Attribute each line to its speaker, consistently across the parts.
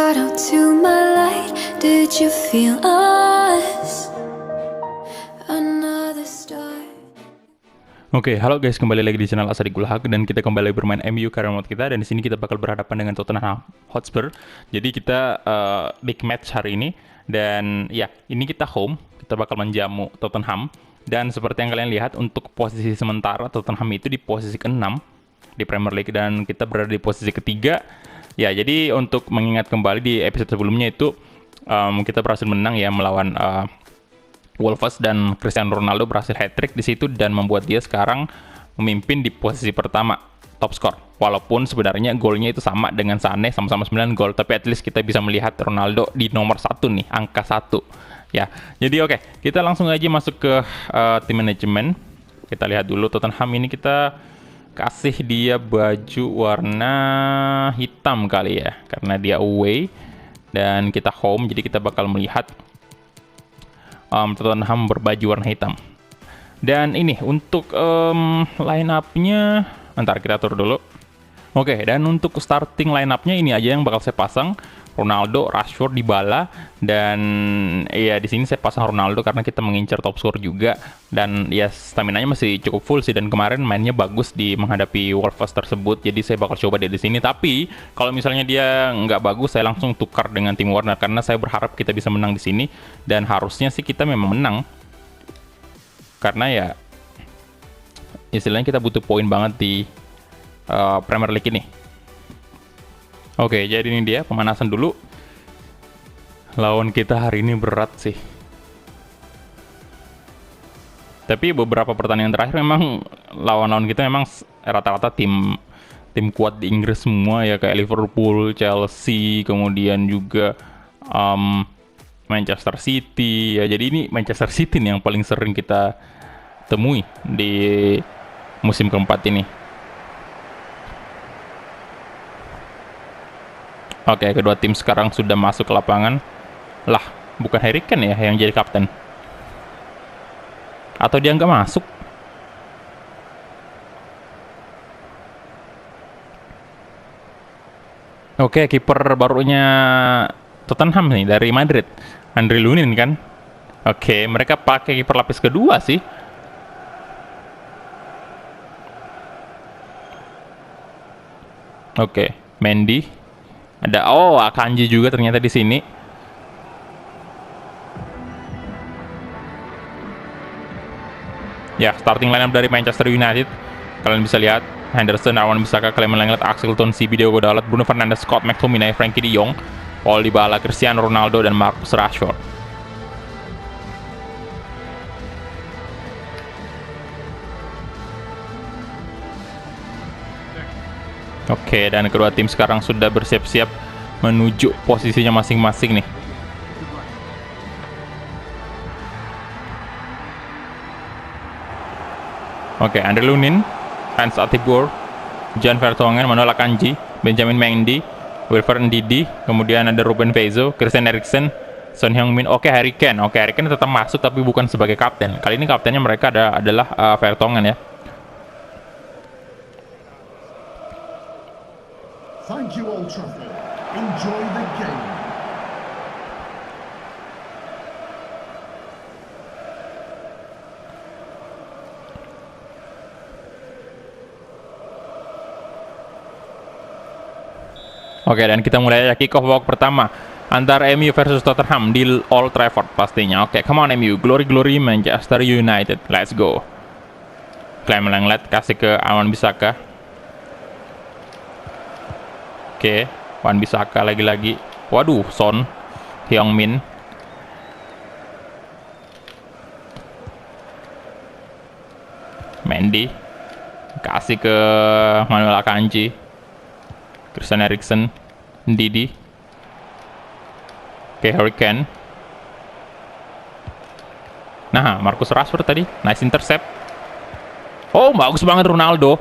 Speaker 1: shadow to my light. Did you feel us? Another star.
Speaker 2: Oke, halo guys, kembali lagi di channel Asadi Gulhak dan kita kembali bermain MU career mode kita, dan di sini kita bakal berhadapan dengan Tottenham Hotspur. Jadi kita big match hari ini, dan ya ini kita home, kita bakal menjamu Tottenham. Dan seperti yang kalian lihat, untuk posisi sementara Tottenham itu di posisi ke-6 di Premier League dan kita berada di posisi ketiga. Ya, jadi untuk mengingat kembali di episode sebelumnya itu kita berhasil menang ya melawan Wolves, dan Cristiano Ronaldo berhasil hat-trick di situ dan membuat dia sekarang memimpin di posisi pertama top skor. Walaupun sebenarnya golnya itu sama dengan Sané, sama-sama 9 gol, tapi at least kita bisa melihat Ronaldo di nomor 1 nih, angka 1. Ya, jadi oke, kita langsung aja masuk ke tim manajemen. Kita lihat dulu Tottenham ini, kita kasih dia baju warna hitam kali ya, karena dia away dan kita home, jadi kita bakal melihat Tottenham berbaju warna hitam. Dan ini untuk line up-nya, ntar kita atur dulu. Oke, dan untuk starting line up-nya ini aja yang bakal saya pasang. Ronaldo, Rashford, Dybala, dan ya di sini saya pasang Ronaldo karena kita mengincar top score juga, dan ya stamina-nya masih cukup full sih, dan kemarin mainnya bagus di menghadapi Wolves tersebut, jadi saya bakal coba dia di sini. Tapi kalau misalnya dia nggak bagus, saya langsung tukar dengan Timo Werner karena saya berharap kita bisa menang di sini, dan harusnya sih kita memang menang karena ya istilahnya kita butuh poin banget di Premier League ini. Oke, jadi ini dia pemanasan dulu. Lawan kita hari ini berat sih. Tapi beberapa pertandingan terakhir memang lawan-lawan kita memang rata-rata tim kuat di Inggris semua ya, kayak Liverpool, Chelsea, kemudian juga Manchester City. Ya, jadi ini Manchester City nih yang paling sering kita temui di musim keempat ini. Oke, kedua tim sekarang sudah masuk ke lapangan. Lah, bukan Harry Kane ya yang jadi kapten? Atau dia nggak masuk? Oke, kiper barunya Tottenham nih dari Madrid, Andre Lunin kan? Oke, mereka pakai kiper lapis kedua sih. Oke, Mendy. Ada Akanji juga ternyata di sini. Ya, starting lineup dari Manchester United. Kalian bisa lihat Henderson, Aaron Bissaka, Clement Lenglet, Axel Tuanzebe, Diogo Dalot, Bruno Fernandes, Scott McTominay, Frankie De Jong, Paul Dybala, Cristiano Ronaldo, dan Marcus Rashford. Oke, dan kedua tim sekarang sudah bersiap-siap menuju posisinya masing-masing nih. Oke, Andre Lunin, Hans Atibor, Jan Vertonghen, Manuel Akanji, Benjamin Mendy, Wilfred Ndidi, kemudian ada Ruben Vezo, Christian Eriksen, Son Heung-min. Oke, Harry Kane. Oke, Harry Kane tetap masuk tapi bukan sebagai kapten. Kali ini kaptennya mereka adalah Vertonghen ya.
Speaker 3: Thank you, Old Trafford. Enjoy the game.
Speaker 2: Oke, dan kita mulai aja kick off babak pertama antara MU versus Tottenham di Old Trafford pastinya. Oke, come on MU, glory glory Manchester United, let's go. Clement Lenglet kasih ke Aaron Bissaka. Oke, Wan Bissaka lagi-lagi. Waduh, Son Heung-min. Mendy kasih ke Manuel Akanji. Christian Eriksen, Ndidi. Oke, Harry Kane. Nah, Marcus Rashford tadi, nice intercept. Oh, bagus banget Ronaldo.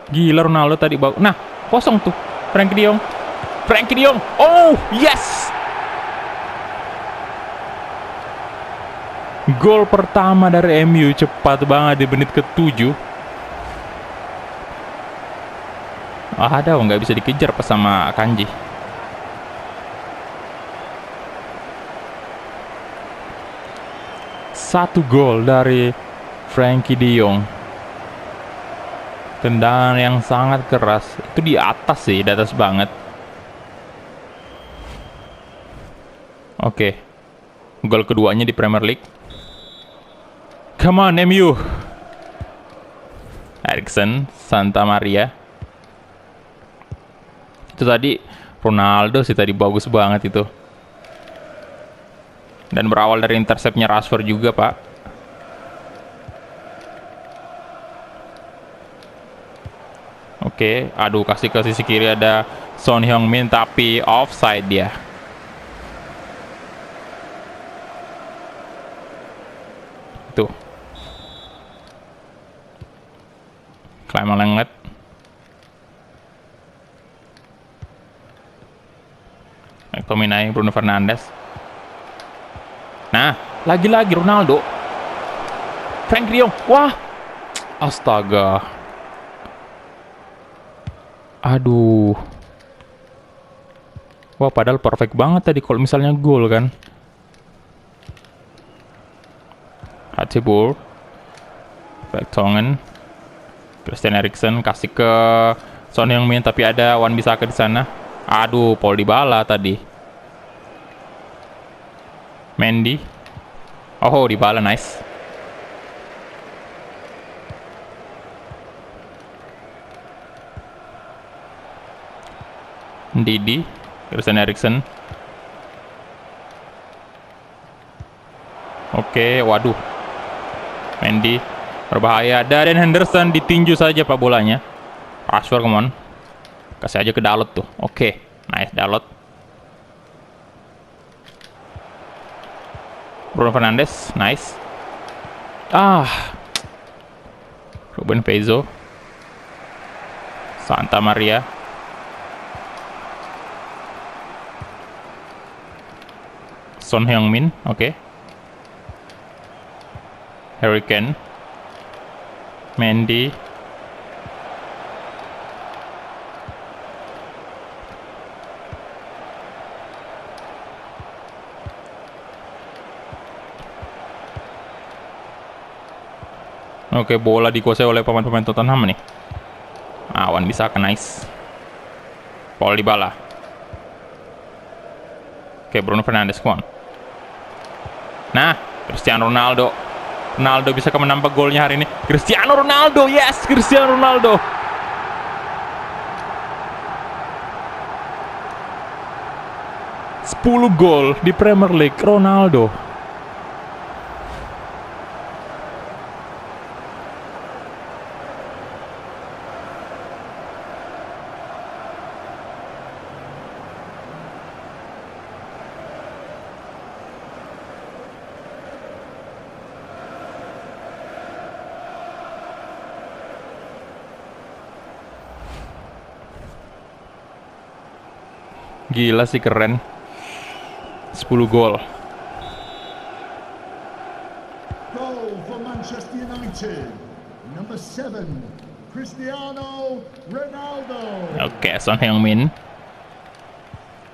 Speaker 2: Gila Ronaldo tadi bagus. Nah, kosong tuh. Frankie De Jong. Oh, yes. Gol pertama dari MU cepat banget di menit ke-7. Ada nggak bisa dikejar pas sama Akanji. 1 gol dari Frankie De Jong. Tendangan yang sangat keras. Itu di atas sih, di atas banget. Oke. Gol keduanya di Premier League. Come on, MU. Eriksen, Santa Maria. Itu tadi Ronaldo sih, tadi bagus banget itu. Dan berawal dari interceptnya Rashford juga, Pak. Oke, aduh, kasih ke sisi kiri ada Son Heung-min tapi offside dia. Tuh. Clement Lenglet. McTominay, Bruno Fernandes. Nah, lagi-lagi Ronaldo. Frank De Jong. Wah. Astaga. Aduh. Wah, padahal perfect banget tadi kalau misalnya gol kan. Hateboer. Vertonghen. Christian Eriksen kasih ke Son Heung-min tapi ada Wan-Bissaka di sana. Aduh, Paul Dybala tadi. Mendy. Oh, Dybala nice. Didi, Christian Eriksen. Oke, waduh. Mendy berbahaya. Darren Henderson ditinju saja Pak bolanya. Rashford, come on. Kasih aja ke Dalot tuh. Oke, nice Dalot. Bruno Fernandes, nice. Ruben Pezzo. Santa Maria. Son Heung-min, oke. Harry Kane. Mendy. Oke, bola dikuasai oleh pemain-pemain Tottenham nih. Wan-Bissaka nice. Paul Dybala. Oke, Bruno Fernandes, come on. Nah, Cristiano Ronaldo. Ronaldo bisa menambah golnya hari ini. Cristiano Ronaldo, yes, Cristiano Ronaldo. Sepuluh gol di Premier League, Ronaldo. Gila sih, keren. 10 gol.
Speaker 3: Goal for Manchester United. Number 7, Cristiano Ronaldo.
Speaker 2: Oke, Son Heung-min.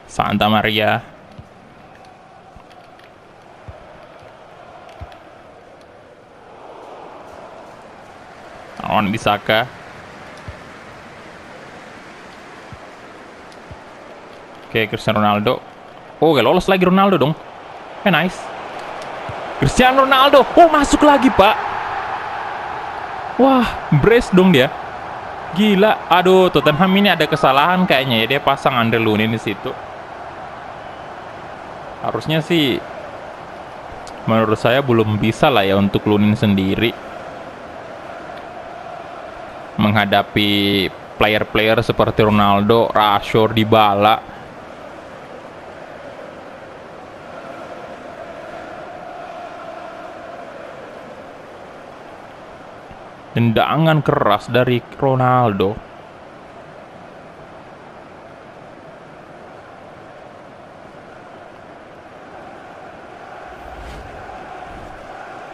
Speaker 2: Santa Maria. Wan-Bissaka. Oke, Cristiano Ronaldo. Oh, gak lolos lagi Ronaldo dong. Nice. Cristiano Ronaldo. Oh, masuk lagi, Pak. Wah, brace dong dia. Gila. Aduh, Tottenham ini ada kesalahan kayaknya ya. Dia pasang Andre Lunin di situ. Harusnya sih menurut saya belum bisa lah ya untuk Lunin sendiri menghadapi player-player seperti Ronaldo, Rashford, Dybala. Tendangan keras dari Ronaldo.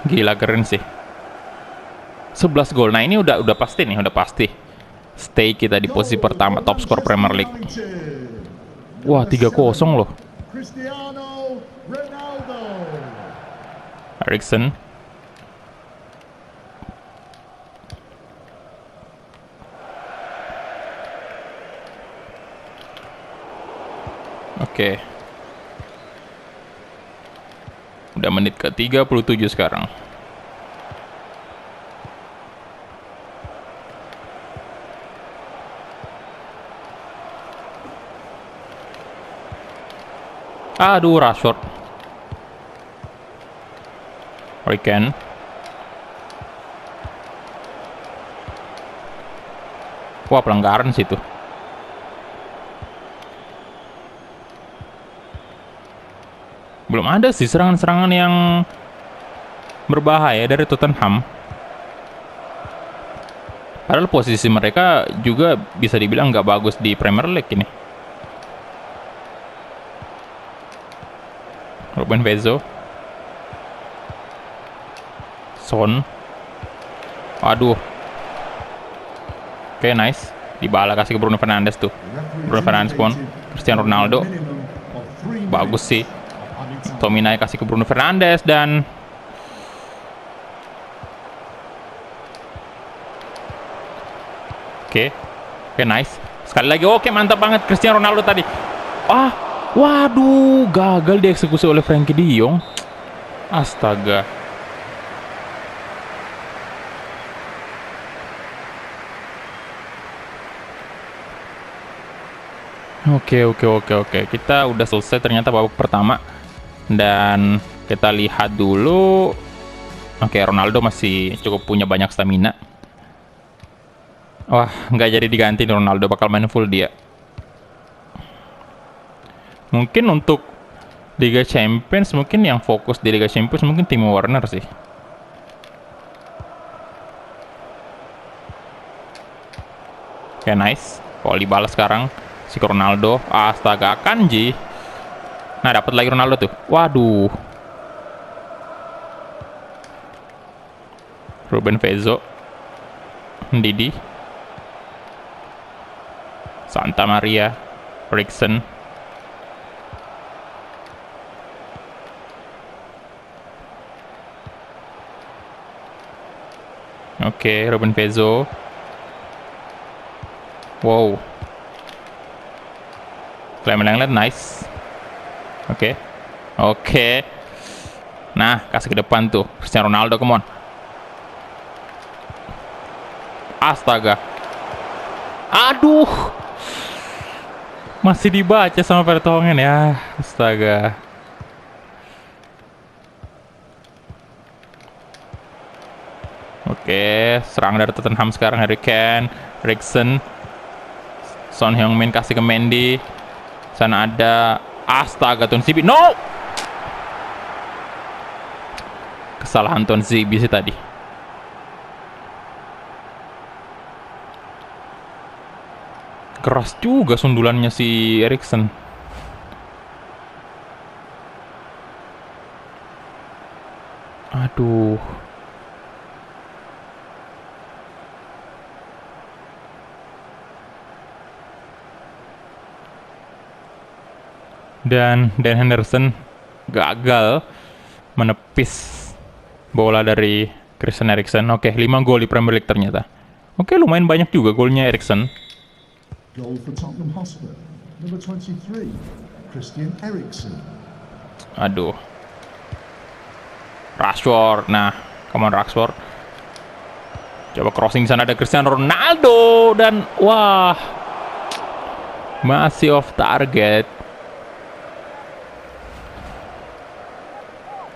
Speaker 2: Gila, keren sih. 11 gol. Nah, ini udah pasti nih, udah pasti. Stay kita di posisi pertama top skor Premier League. Wah, 3-0 loh.
Speaker 3: Cristiano Ronaldo.
Speaker 2: Eriksen, Oke. Udah menit ke 37 sekarang. Aduh, Rashford. Harry Kane. Wah, pelanggaran sih itu. Belum ada sih serangan-serangan yang berbahaya dari Tottenham. Padahal posisi mereka juga bisa dibilang nggak bagus di Premier League ini. Ruben Vezo. Son. Aduh. Oke, nice. Dybala kasih ke Bruno Fernandes tuh. Bruno Fernandes pun. Cristiano Ronaldo. Bagus sih. Tominay kasih ke Bruno Fernandes dan Oke, nice. Sekali lagi, oke, mantap banget Cristiano Ronaldo tadi. Waduh, gagal dieksekusi oleh Frankie De Jong. Astaga. Oke. Kita udah selesai ternyata babak pertama. Dan kita lihat dulu. Oke, Ronaldo masih cukup punya banyak stamina. Wah, nggak jadi diganti nih Ronaldo, bakal main full dia. Mungkin untuk Liga Champions, mungkin yang fokus di Liga Champions mungkin Timo Werner sih. Oke, nice. Kalau dibalas sekarang si Ronaldo. Astaga, Kanji. Nah, dapat lagi Ronaldo tuh. Waduh. Ruben Vezo. Didi. Santa Maria. Eriksen. Oke, Ruben Vezo. Wow. Clement, nice. Oke. Nah, kasih ke depan tuh. Cristiano Ronaldo, come on. Astaga. Aduh. Masih dibaca sama Vertonghen ya. Astaga. Oke, serang dari Tottenham sekarang. Harry Kane, Eriksen, Son Heung-min kasih ke Mendy. Sana ada astaga, Tonzibi. No! Kesalahan Tonzibi sih tadi. Keras juga sundulannya si Eriksen. Aduh. Dan Dan Henderson gagal menepis bola dari Christian Eriksen. Oke, 5 gol di Premier League ternyata. Oke, lumayan banyak juga golnya Eriksen.
Speaker 3: Goal for Tottenham Hotspur, number 23, Christian Eriksen.
Speaker 2: Aduh. Rashford. Nah, come on Rashford. Coba crossing sana, ada Cristiano Ronaldo dan wah. Masih off target.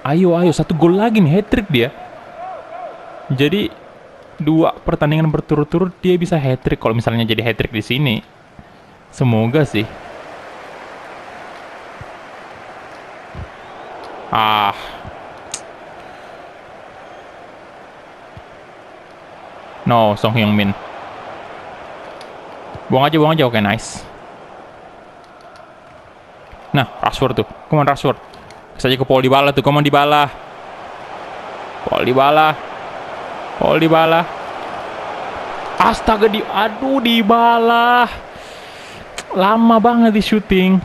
Speaker 2: Ayo, 1 gol lagi nih, hat-trick dia. Jadi 2 pertandingan berturut-turut dia bisa hat-trick kalau misalnya jadi hat-trick di sini. Semoga sih. No, Son Heung-min. Buang aja. Oke, nice. Nah, Rashford tuh. Come on, Rashford. Saja ke Paul Dybala tuh. Come on, Dybala. Paul Dybala. Astaga, aduh, Dybala. Lama banget di shooting.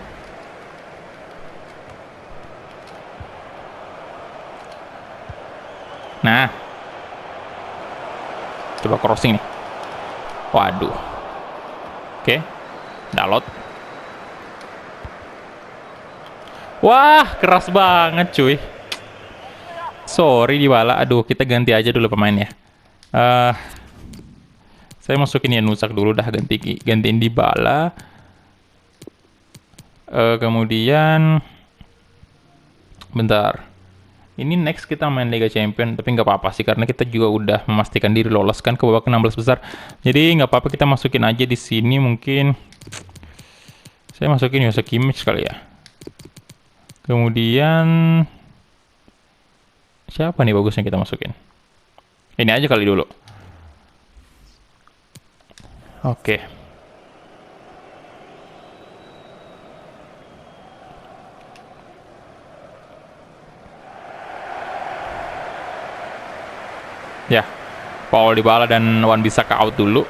Speaker 2: Nah. Coba crossing nih. Waduh. Oke. Dalot. Wah, keras banget cuy. Sorry Dybala. Aduh, kita ganti aja dulu pemainnya. Saya masukin Januzaj dulu dah, gantiin Dybala. Kemudian bentar. Ini next kita main Liga Champion, tapi nggak apa-apa sih karena kita juga udah memastikan diri lolos kan ke babak 16 besar. Jadi nggak apa-apa, kita masukin aja di sini. Mungkin saya masukin Joshua Kimmich kali ya. Kemudian siapa nih bagusnya kita masukin? Ini aja kali dulu. Oke. Ya, Paul Dybala dan Wan-Bissaka out dulu.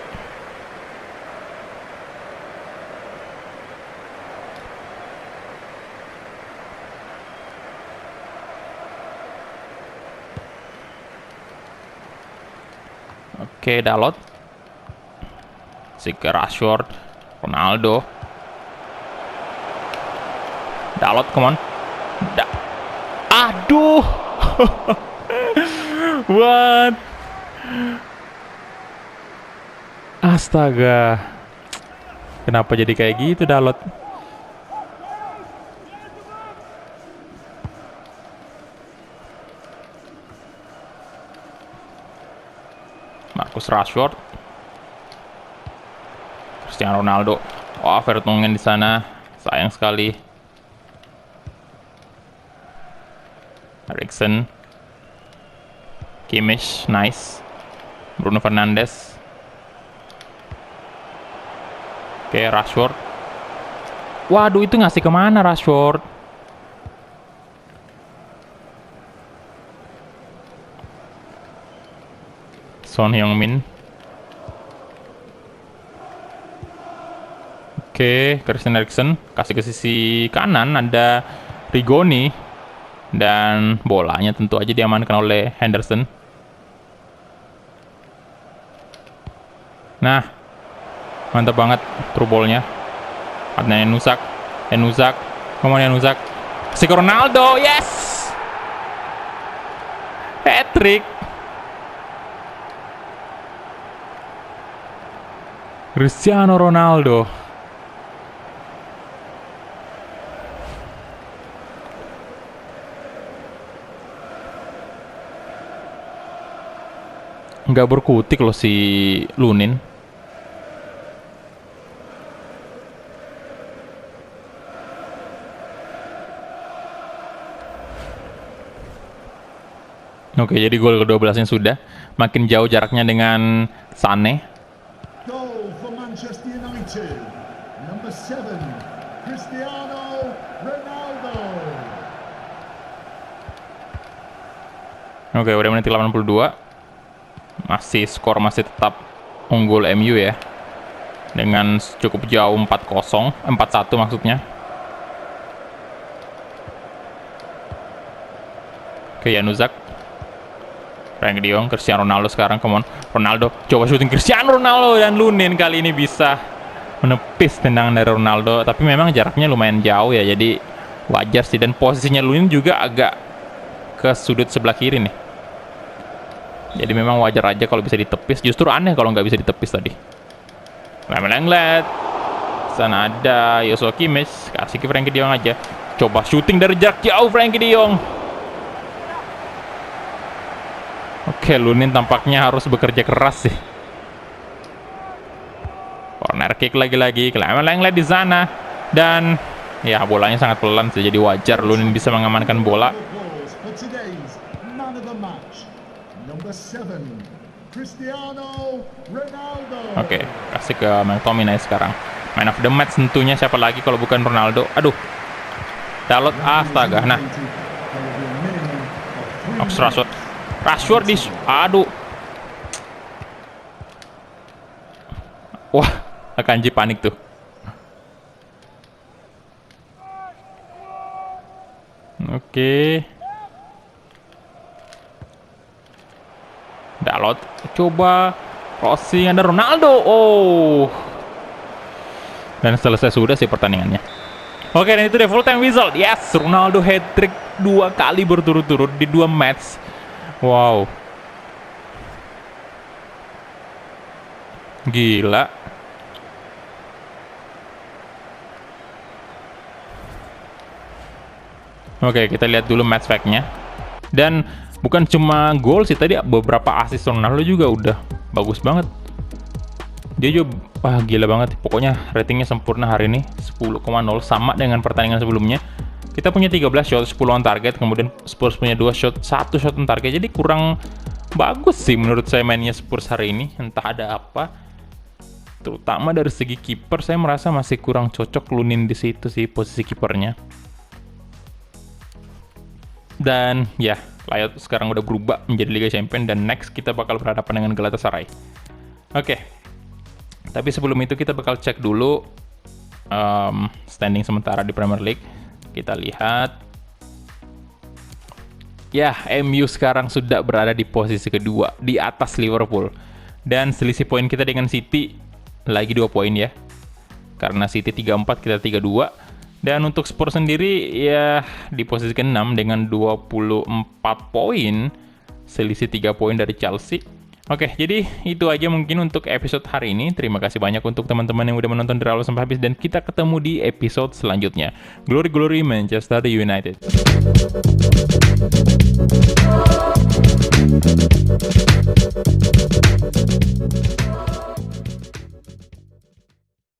Speaker 2: Oke, Dalot. Sigurdsson, Rashford, Ronaldo. Dalot, come on. Aduh. What? Astaga. Kenapa jadi kayak gitu, Dalot? Marcus Rashford, Cristiano Ronaldo. Wah, Vertonghen di sana, sayang sekali. Eriksen, Kimmich, nice. Bruno Fernandes. Oke, Rashford. Waduh, itu ngasih kemana Rashford? Son Heung-min. Oke, Christian Eriksen kasih ke sisi kanan, ada Rigoni dan bolanya tentu aja diamankan oleh Henderson. Nah, mantap banget through ball-nya. Ada Januzaj, kemana Januzaj? Si Ronaldo, yes! Hat-trick. Cristiano Ronaldo. Nggak berkutik loh si Lunin. Oke, jadi gol ke-12-nya sudah. Makin jauh jaraknya dengan Sané.
Speaker 3: Goal for Manchester United. Number 7, Cristiano Ronaldo.
Speaker 2: Oke, udah menit 82. Skor masih tetap unggul MU ya. Dengan cukup jauh 4-0, 4-1 maksudnya. Oke, Januzaj. Frank de Jong, Cristiano Ronaldo sekarang, come on. Ronaldo, coba shooting Cristiano Ronaldo dan Lunin kali ini bisa menepis tendangan dari Ronaldo. Tapi memang jaraknya lumayan jauh ya, jadi wajar sih. Dan posisinya Lunin juga agak ke sudut sebelah kiri nih. Jadi memang wajar aja kalau bisa ditepis. Justru aneh kalau nggak bisa ditepis tadi. Lenglet. Sana ada Joshua Kimmich, kasih ke Frankie de Jong aja. Coba shooting dari jarak jauh Frankie de Jong. Oke, Lunin tampaknya harus bekerja keras sih. Corner kick lagi-lagi. Lenglet di sana. Dan ya bolanya sangat pelan sih, jadi wajar Lunin bisa mengamankan bola. Oke, kasih ke McTominay sekarang. Man of the match tentunya siapa lagi kalau bukan Ronaldo. Aduh. Dalot, astaga. Nah. Rashford di... Aduh. Wah, Akanji panik tuh. Oke. Dalot, coba crossing, ada Ronaldo. Oh. Dan selesai sudah sih pertandingannya. Oke, dan itu dia full time whistle. Yes, Ronaldo hat-trick 2 kali berturut-turut di 2 match. Wow. Gila. Oke, kita lihat dulu match fact-nya. Dan bukan cuma gol sih, tadi beberapa assist Ronaldo juga udah bagus banget. Dia juga, wah gila banget. Pokoknya ratingnya sempurna hari ini, 10,0 sama dengan pertandingan sebelumnya. Kita punya 13 shot, 10 on target, kemudian Spurs punya 2 shot, 1 shot on target. Jadi kurang bagus sih menurut saya mainnya Spurs hari ini. Entah ada apa. Terutama dari segi kiper, saya merasa masih kurang cocok Lunin di situ sih posisi kipernya. Dan ya, layout sekarang udah berubah menjadi Liga Champions dan next kita bakal berhadapan dengan Galatasaray. Oke. Tapi sebelum itu kita bakal cek dulu standing sementara di Premier League. Kita lihat. Ya, MU sekarang sudah berada di posisi kedua, di atas Liverpool. Dan selisih poin kita dengan City lagi 2 poin ya. Karena City 34, kita 32. Dan untuk Spurs sendiri ya di posisi ke-6 dengan 24 poin. Selisih 3 poin dari Chelsea. Oke, jadi itu aja mungkin untuk episode hari ini. Terima kasih banyak untuk teman-teman yang udah menonton dari awal sampai habis. Dan kita ketemu di episode selanjutnya. Glory Glory Manchester United.